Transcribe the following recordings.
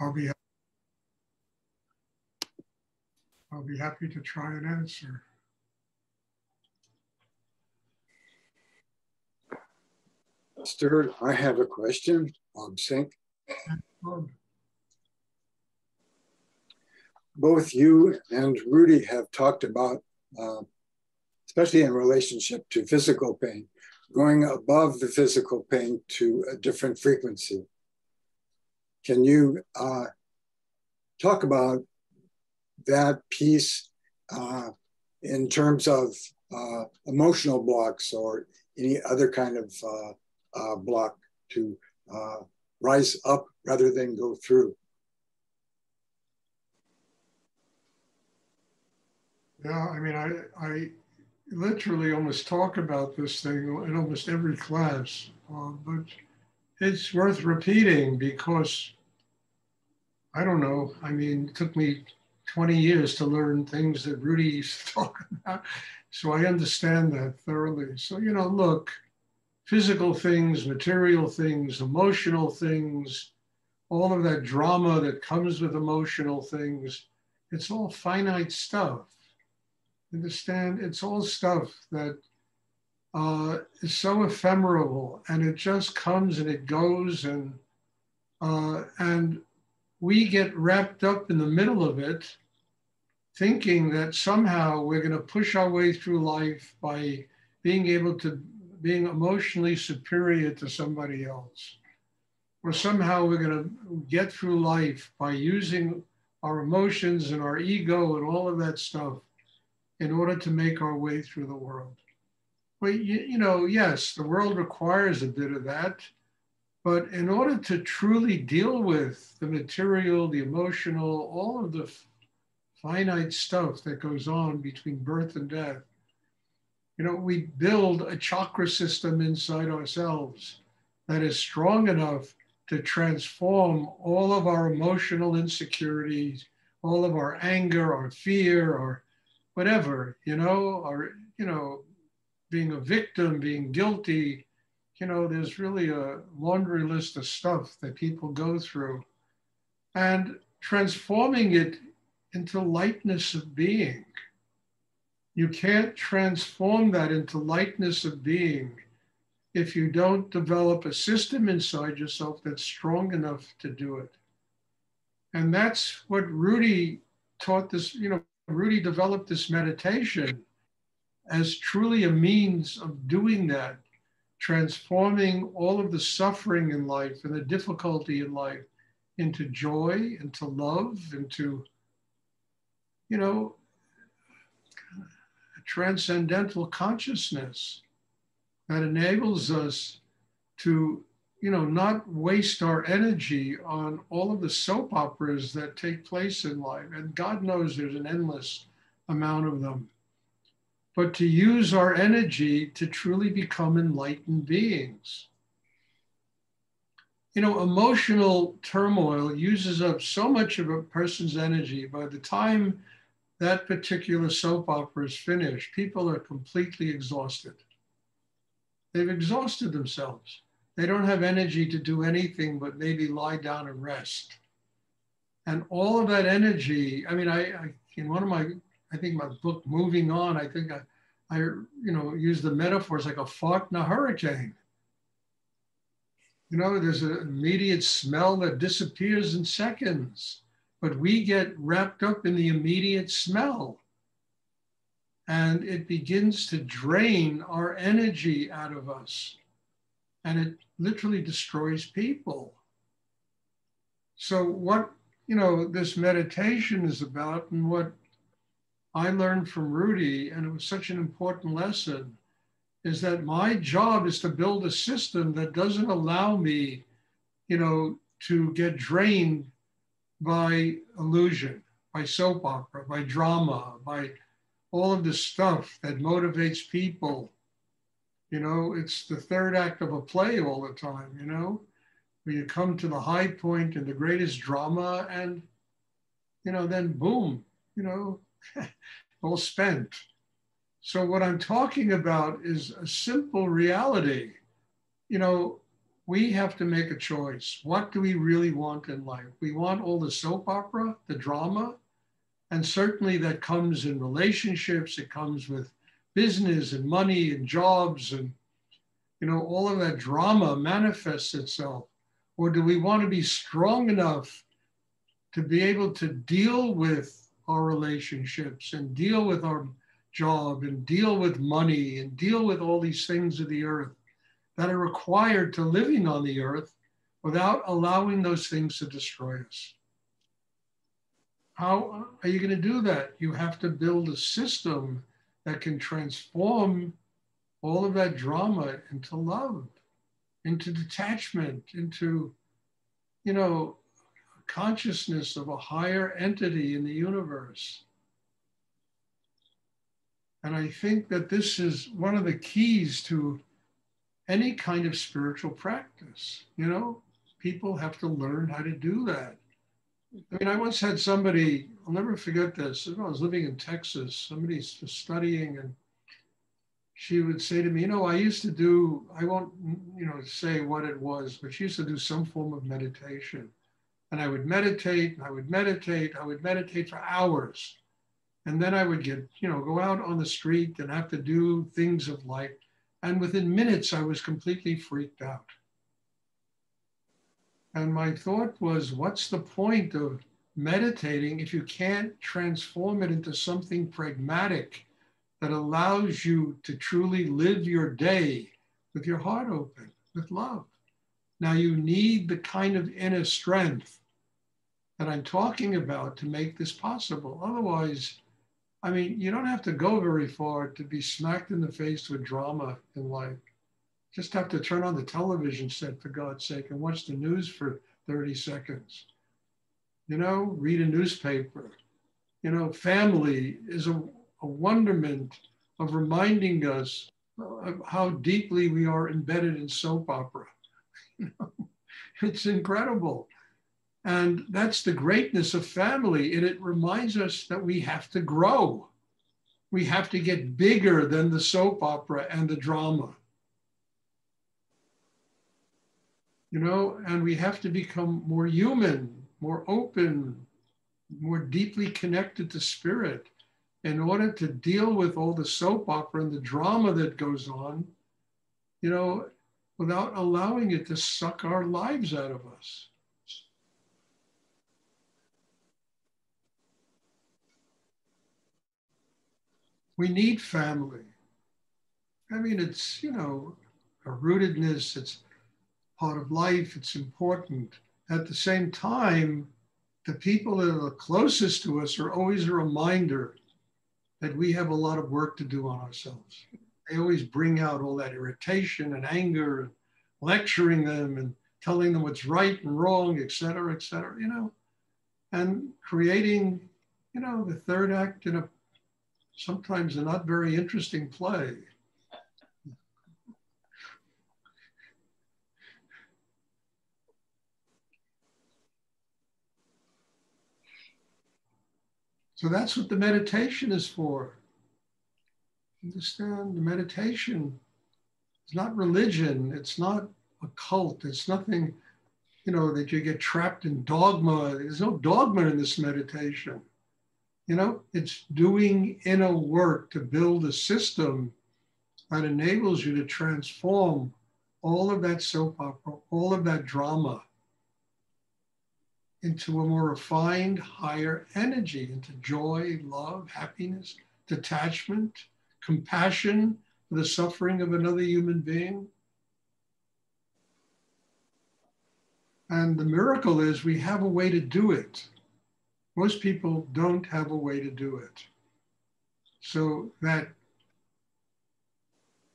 I'll be happy to try and answer. Stuart, I have a question on sync. Both you and Rudy have talked about, especially in relationship to physical pain, going above the physical pain to a different frequency. Can you talk about that piece in terms of emotional blocks or any other kind of block to rise up rather than go through? Yeah, I mean, I literally almost talk about this thing in almost every class, but it's worth repeating because, I don't know, I mean, it took me 20 years to learn things that Rudy used to talk about, so I understand that thoroughly. So, you know, look, physical things, material things, emotional things, all of that drama that comes with emotional things, it's all finite stuff. Understand? It's all stuff that is so ephemeral, and it just comes and it goes, and we get wrapped up in the middle of it, thinking that somehow we're going to push our way through life by being emotionally superior to somebody else, or somehow we're going to get through life by using our emotions and our ego and all of that stuff in order to make our way through the world. Well, you know, yes, the world requires a bit of that, but in order to truly deal with the material, the emotional, all of the finite stuff that goes on between birth and death, you know, we build a chakra system inside ourselves that is strong enough to transform all of our emotional insecurities, all of our anger, our fear, or whatever, you know, or, you know, being a victim, being guilty, you know, there's really a laundry list of stuff that people go through, and transforming it into lightness of being. You can't transform that into lightness of being if you don't develop a system inside yourself that's strong enough to do it. And that's what Rudy taught this, you know, Rudy developed this meditation as truly a means of doing that, transforming all of the suffering in life and the difficulty in life into joy, into love, into, you know, a transcendental consciousness that enables us to, you know, not waste our energy on all of the soap operas that take place in life. And God knows there's an endless amount of them. But to use our energy to truly become enlightened beings. You know, emotional turmoil uses up so much of a person's energy. By the time that particular soap opera is finished, people are completely exhausted. They've exhausted themselves. They don't have energy to do anything but maybe lie down and rest. And all of that energy, I mean, I in one of my, I think my book, Moving On, I think I you know, use the metaphors like a fart in a hurricane. You know, there's an immediate smell that disappears in seconds, but we get wrapped up in the immediate smell. And it begins to drain our energy out of us. And it literally destroys people. So what, you know, this meditation is about, and what I learned from Rudy, and it was such an important lesson, is that my job is to build a system that doesn't allow me, you know, to get drained by illusion, by soap opera, by drama, by all of the stuff that motivates people. You know, it's the third act of a play all the time, you know, where you come to the high point and the greatest drama, and, you know, then boom, you know, all spent. So what I'm talking about is a simple reality. You know, we have to make a choice. What do we really want in life? We want all the soap opera, the drama, and certainly that comes in relationships. It comes with business and money and jobs, and all of that drama manifests itself. Or do we want to be strong enough to be able to deal with our relationships and deal with our job and deal with money and deal with all these things of the earth that are required to living on the earth without allowing those things to destroy us? How are you going to do that? You have to build a system that can transform all of that drama into love, into detachment, into, consciousness of a higher entity in the universe. And I think that this is one of the keys to any kind of spiritual practice. People have to learn how to do that. I mean, I once had somebody, I'll never forget this. I was living in Texas, somebody was studying, and she would say to me, I used to do, I won't, say what it was, but she used to do some form of meditation. And I would meditate, and I would meditate for hours. And then I would get, go out on the street and have to do things of life. And within minutes, I was completely freaked out. And my thought was, what's the point of meditating if you can't transform it into something pragmatic that allows you to truly live your day with your heart open, with love? Now, you need the kind of inner strength that I'm talking about to make this possible. Otherwise, I mean, you don't have to go very far to be smacked in the face with drama in life. Just have to turn on the television set, for God's sake, and watch the news for 30 seconds. Read a newspaper. Family is a wonderment of reminding us of how deeply we are embedded in soap opera. It's incredible. And that's the greatness of family. And it reminds us that we have to grow. We have to get bigger than the soap opera and the drama. And we have to become more human, more open, more deeply connected to spirit in order to deal with all the soap opera and the drama that goes on, without allowing it to suck our lives out of us. We need family. I mean, it's, a rootedness, it's part of life, it's important. At the same time, the people that are the closest to us are always a reminder that we have a lot of work to do on ourselves. They always bring out all that irritation and anger, and lecturing them and telling them what's right and wrong, et cetera, and creating, the third act in sometimes a not very interesting play. So that's what the meditation is for. Understand, the meditation is not religion. It's not a cult. It's nothing, that you get trapped in dogma. There's no dogma in this meditation. It's doing inner work to build a system that enables you to transform all of that soap opera, all of that drama into a more refined, higher energy, into joy, love, happiness, detachment, compassion for the suffering of another human being. And the miracle is we have a way to do it. Most people don't have a way to do it. So that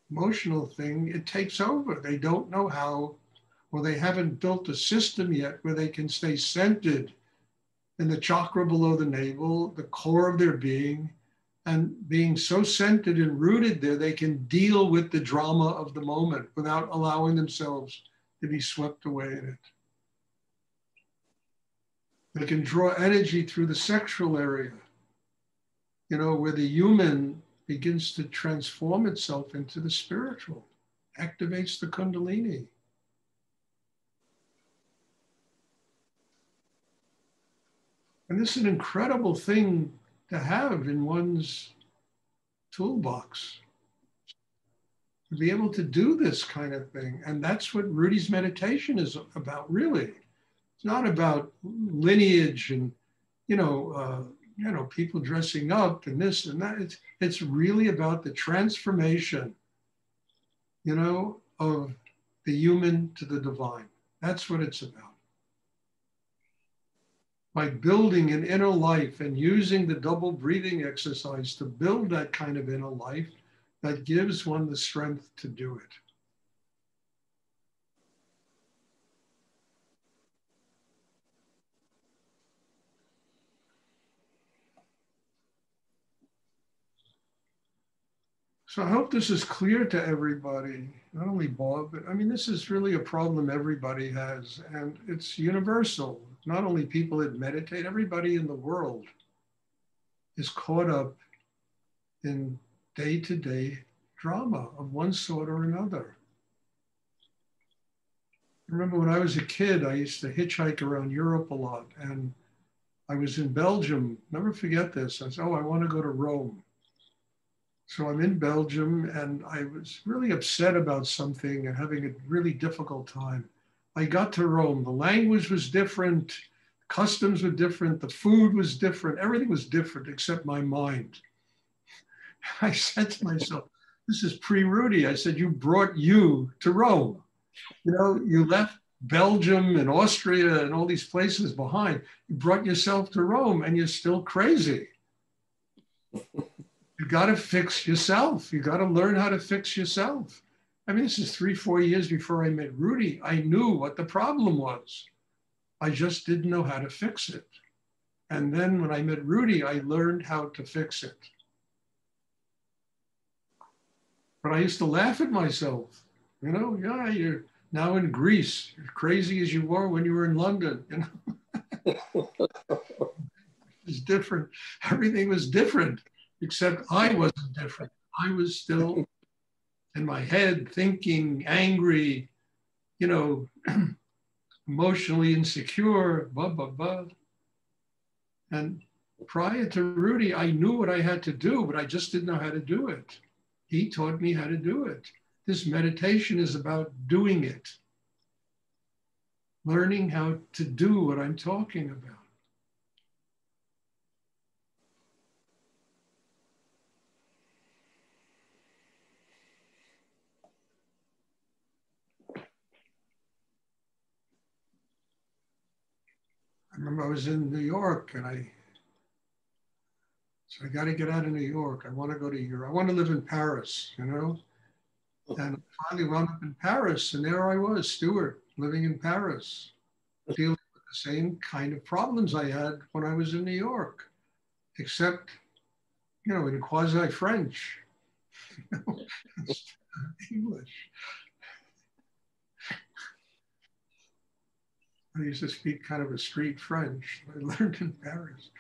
emotional thing, it takes over. They don't know how, or they haven't built a system yet where they can stay centered in the chakra below the navel, the core of their being, and being so centered and rooted there, they can deal with the drama of the moment without allowing themselves to be swept away in it. They can draw energy through the sexual area, where the human begins to transform itself into the spiritual, activates the Kundalini. And this is an incredible thing to have in one's toolbox, to be able to do this kind of thing. And that's what Rudy's meditation is about, really. It's not about lineage and, people dressing up and this and that. It's really about the transformation, of the human to the divine. That's what it's about. By building an inner life and using the double breathing exercise to build that kind of inner life, that gives one the strength to do it. So I hope this is clear to everybody, not only Bob, but I mean, this is really a problem everybody has, and it's universal. Not only people that meditate, everybody in the world is caught up in day-to-day drama of one sort or another. I remember when I was a kid, I used to hitchhike around Europe a lot, and I was in Belgium. Never forget this. I said, I want to go to Rome. So I'm in Belgium, and I was really upset about something and having a really difficult time. I got to Rome. The language was different, customs were different, the food was different, everything was different except my mind. I said to myself, this is pre-Rudy. I said, you brought you to Rome. You left Belgium and Austria and all these places behind. You brought yourself to Rome, and you're still crazy. You got to fix yourself. You got to learn how to fix yourself. I mean, this is 3-4 years before I met Rudy. I knew what the problem was. I just didn't know how to fix it. And then when I met Rudy, I learned how to fix it. But I used to laugh at myself. You're now in Greece. You're crazy as you were when you were in London. It's different. Everything was different. Except I wasn't different. I was still in my head thinking, angry, emotionally insecure, blah, blah, blah. And prior to Rudy, I knew what I had to do, but I just didn't know how to do it. He taught me how to do it. This meditation is about doing it, learning how to do what I'm talking about. I remember I was in New York, and I got to get out of New York. I want to go to Europe. I want to live in Paris, And I finally wound up in Paris, and there I was, Stuart, living in Paris, dealing with the same kind of problems I had when I was in New York, except, in quasi-French, English. I used to speak kind of a street French I learned in Paris.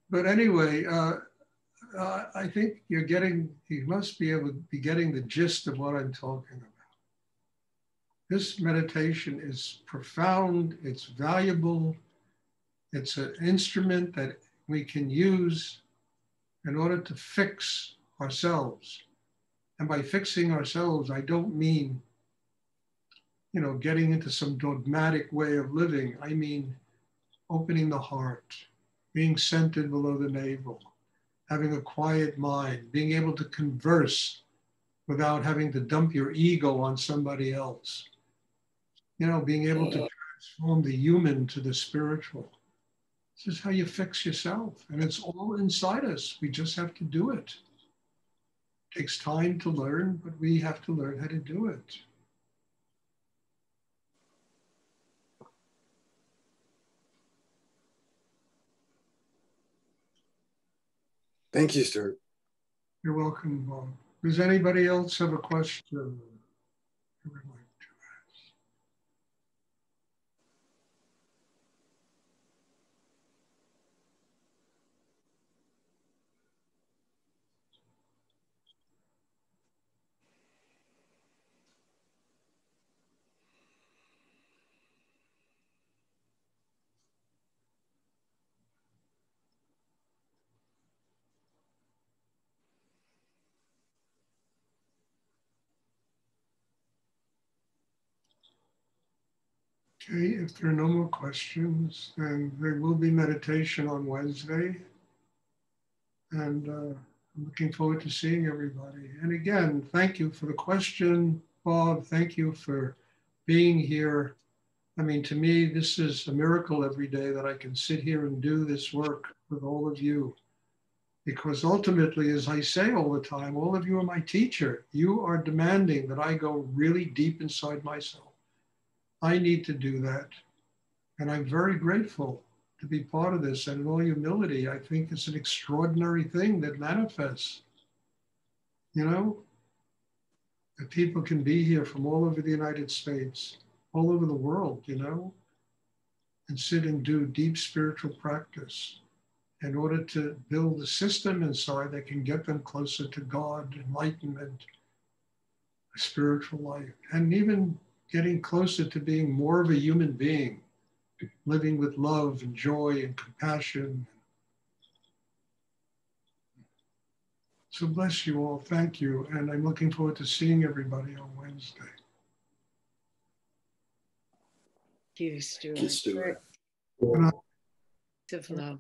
But anyway, I think you must be able to be getting the gist of what I'm talking about. This meditation is profound, it's valuable, it's an instrument that we can use in order to fix ourselves. And by fixing ourselves, I don't mean, getting into some dogmatic way of living. I mean, opening the heart, being centered below the navel, having a quiet mind, being able to converse without having to dump your ego on somebody else. Being able to transform the human to the spiritual. This is how you fix yourself. And it's all inside us. We just have to do it. It takes time to learn, but we have to learn how to do it. Thank you, Stuart. You're welcome, Bob. Does anybody else have a question? Okay, if there are no more questions, then there will be meditation on Wednesday. And I'm looking forward to seeing everybody. And again, thank you for the question, Bob. Thank you for being here. I mean, to me, this is a miracle every day that I can sit here and do this work with all of you. Because ultimately, as I say all the time, all of you are my teacher. You are demanding that I go really deep inside myself. I need to do that. And I'm very grateful to be part of this. And in all humility, I think it's an extraordinary thing that manifests. You know, that people can be here from all over the United States, all over the world, you know, and sit and do deep spiritual practice in order to build a system inside that can get them closer to God, enlightenment, a spiritual life, and even getting closer to being more of a human being, living with love and joy and compassion. So bless you all. Thank you. And I'm looking forward to seeing everybody on Wednesday. Thank you, Stuart. Thank you, Stuart. Of love.